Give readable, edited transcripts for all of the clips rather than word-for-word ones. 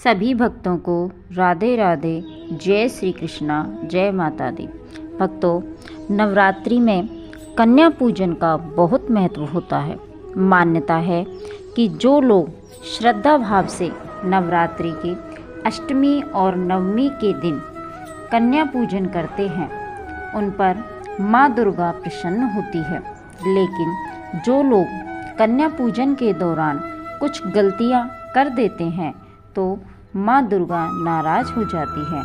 सभी भक्तों को राधे राधे। जय श्री कृष्णा, जय माता दी। भक्तों, नवरात्रि में कन्या पूजन का बहुत महत्व होता है। मान्यता है कि जो लोग श्रद्धा भाव से नवरात्रि के अष्टमी और नवमी के दिन कन्या पूजन करते हैं, उन पर माँ दुर्गा प्रसन्न होती है। लेकिन जो लोग कन्या पूजन के दौरान कुछ गलतियाँ कर देते हैं तो माँ दुर्गा नाराज हो जाती है।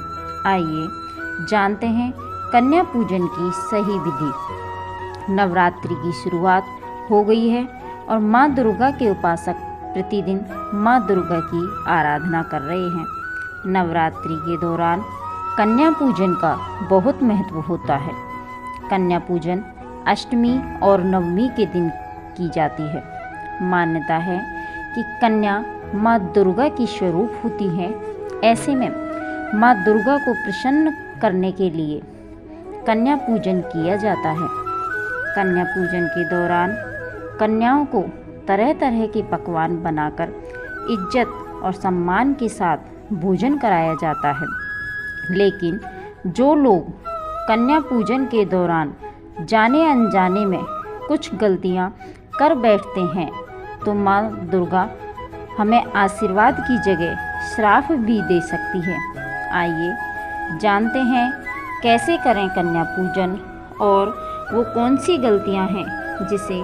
आइए जानते हैं कन्या पूजन की सही विधि। नवरात्रि की शुरुआत हो गई है और माँ दुर्गा के उपासक प्रतिदिन माँ दुर्गा की आराधना कर रहे हैं। नवरात्रि के दौरान कन्या पूजन का बहुत महत्व होता है। कन्या पूजन अष्टमी और नवमी के दिन की जाती है। मान्यता है कि कन्या माँ दुर्गा की स्वरूप होती है। ऐसे में माँ दुर्गा को प्रसन्न करने के लिए कन्या पूजन किया जाता है। कन्या पूजन के दौरान कन्याओं को तरह तरह के पकवान बनाकर इज्जत और सम्मान के साथ भोजन कराया जाता है। लेकिन जो लोग कन्या पूजन के दौरान जाने अनजाने में कुछ गलतियाँ कर बैठते हैं तो माँ दुर्गा हमें आशीर्वाद की जगह श्राप भी दे सकती है। आइए जानते हैं कैसे करें कन्या पूजन और वो कौन सी गलतियां हैं जिसे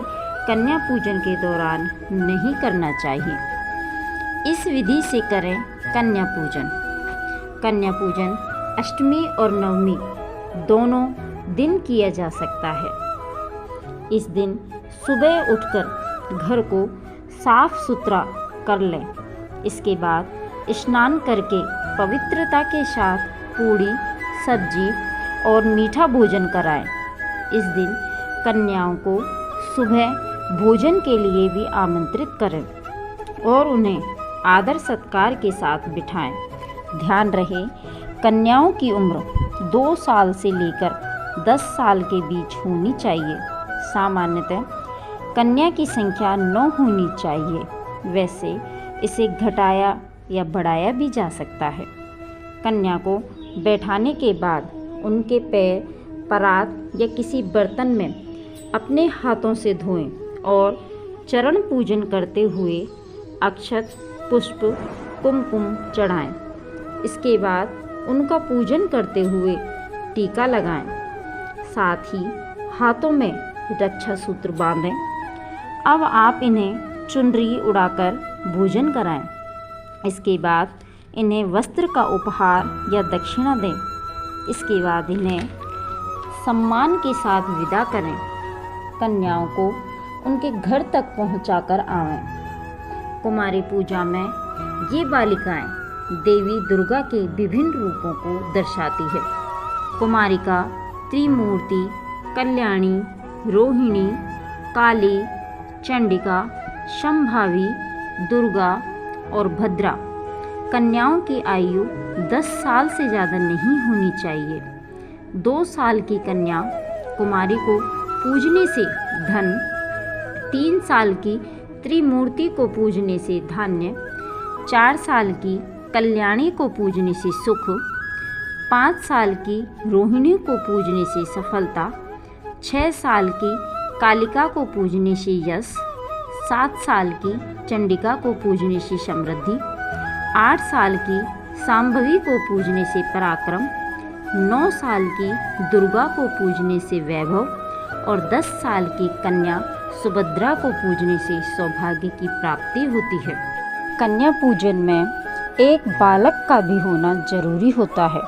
कन्या पूजन के दौरान नहीं करना चाहिए। इस विधि से करें कन्या पूजन। कन्या पूजन अष्टमी और नवमी दोनों दिन किया जा सकता है। इस दिन सुबह उठकर घर को साफ सुथरा कर लें। इसके बाद स्नान करके पवित्रता के साथ पूड़ी, सब्जी और मीठा भोजन कराएं। इस दिन कन्याओं को सुबह भोजन के लिए भी आमंत्रित करें और उन्हें आदर सत्कार के साथ बिठाएं। ध्यान रहे, कन्याओं की उम्र 2 साल से लेकर 10 साल के बीच होनी चाहिए। सामान्यतः कन्या की संख्या 9 होनी चाहिए। वैसे इसे घटाया या बढ़ाया भी जा सकता है। कन्या को बैठाने के बाद उनके पैर परात या किसी बर्तन में अपने हाथों से धोएं और चरण पूजन करते हुए अक्षत, पुष्प, कुमकुम चढ़ाएं। इसके बाद उनका पूजन करते हुए टीका लगाएं। साथ ही हाथों में रक्षा सूत्र बांधें। अब आप इन्हें चुनरी उड़ाकर भोजन कराएं। इसके बाद इन्हें वस्त्र का उपहार या दक्षिणा दें। इसके बाद इन्हें सम्मान के साथ विदा करें। कन्याओं को उनके घर तक पहुंचाकर आवें। कुमारी पूजा में ये बालिकाएं देवी दुर्गा के विभिन्न रूपों को दर्शाती है। कुमारिका त्रिमूर्ति, कल्याणी, रोहिणी, काली, चंडिका, संभावी, दुर्गा और भद्रा। कन्याओं की आयु 10 साल से ज़्यादा नहीं होनी चाहिए। 2 साल की कन्या कुमारी को पूजने से धन, 3 साल की त्रिमूर्ति को पूजने से धान्य, 4 साल की कल्याणी को पूजने से सुख, 5 साल की रोहिणी को पूजने से सफलता, 6 साल की कालिका को पूजने से यश, 7 साल की चंडिका को पूजने से समृद्धि, 8 साल की सांभवी को पूजने से पराक्रम, 9 साल की दुर्गा को पूजने से वैभव और 10 साल की कन्या सुभद्रा को पूजने से सौभाग्य की प्राप्ति होती है। कन्या पूजन में एक बालक का भी होना जरूरी होता है।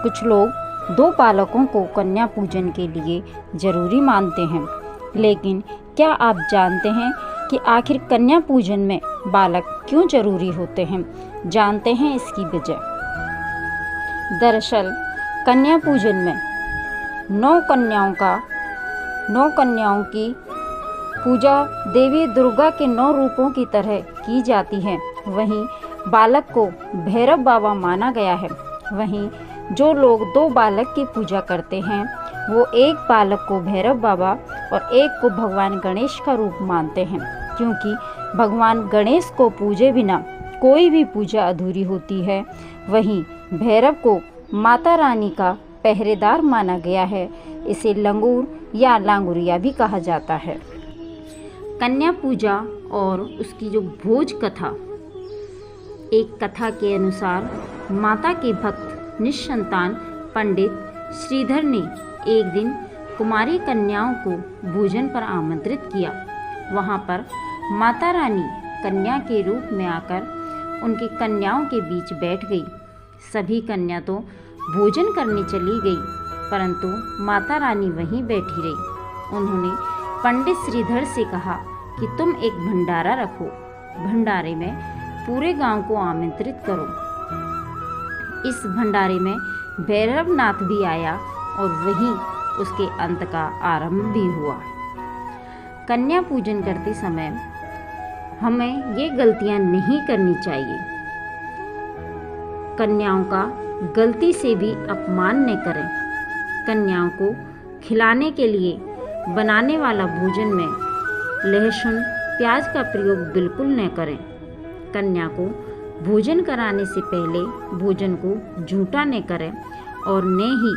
कुछ लोग 2 बालकों को कन्या पूजन के लिए जरूरी मानते हैं, लेकिन क्या आप जानते हैं कि आखिर कन्या पूजन में बालक क्यों जरूरी होते हैं? जानते हैं इसकी वजह। दरअसल कन्या पूजन में 9 कन्याओं की पूजा देवी दुर्गा के 9 रूपों की तरह की जाती है। वहीं बालक को भैरव बाबा माना गया है। वहीं जो लोग 2 बालक की पूजा करते हैं वो एक बालक को भैरव बाबा और एक को भगवान गणेश का रूप मानते हैं, क्योंकि भगवान गणेश को पूजे बिना कोई भी पूजा अधूरी होती है। वहीं भैरव को माता रानी का पहरेदार माना गया है। इसे लंगूर या लांगुरिया भी कहा जाता है। कन्या पूजा और उसकी जो भोज कथा। एक कथा के अनुसार माता के भक्त निसंतान पंडित श्रीधर ने एक दिन कुमारी कन्याओं को भोजन पर आमंत्रित किया। वहाँ पर माता रानी कन्या के रूप में आकर उनकी कन्याओं के बीच बैठ गई। सभी कन्या तो भोजन करने चली गई, परंतु माता रानी वहीं बैठी रही। उन्होंने पंडित श्रीधर से कहा कि तुम एक भंडारा रखो, भंडारे में पूरे गांव को आमंत्रित करो। इस भंडारे में भैरवनाथ भी आया और वहीं उसके अंत का आरंभ भी हुआ। कन्या पूजन करते समय हमें ये गलतियां नहीं करनी चाहिए। कन्याओं का गलती से भी अपमान न करें। कन्याओं को खिलाने के लिए बनाने वाला भोजन में लहसुन प्याज का प्रयोग बिल्कुल न करें। कन्या को भोजन कराने से पहले भोजन को झूठा न करें और न ही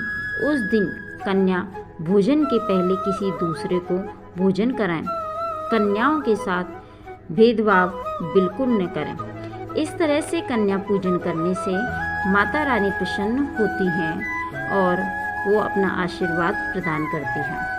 उस दिन कन्या भोजन के पहले किसी दूसरे को भोजन कराएं। कन्याओं के साथ भेदभाव बिल्कुल न करें। इस तरह से कन्या पूजन करने से माता रानी प्रसन्न होती हैं और वो अपना आशीर्वाद प्रदान करती हैं।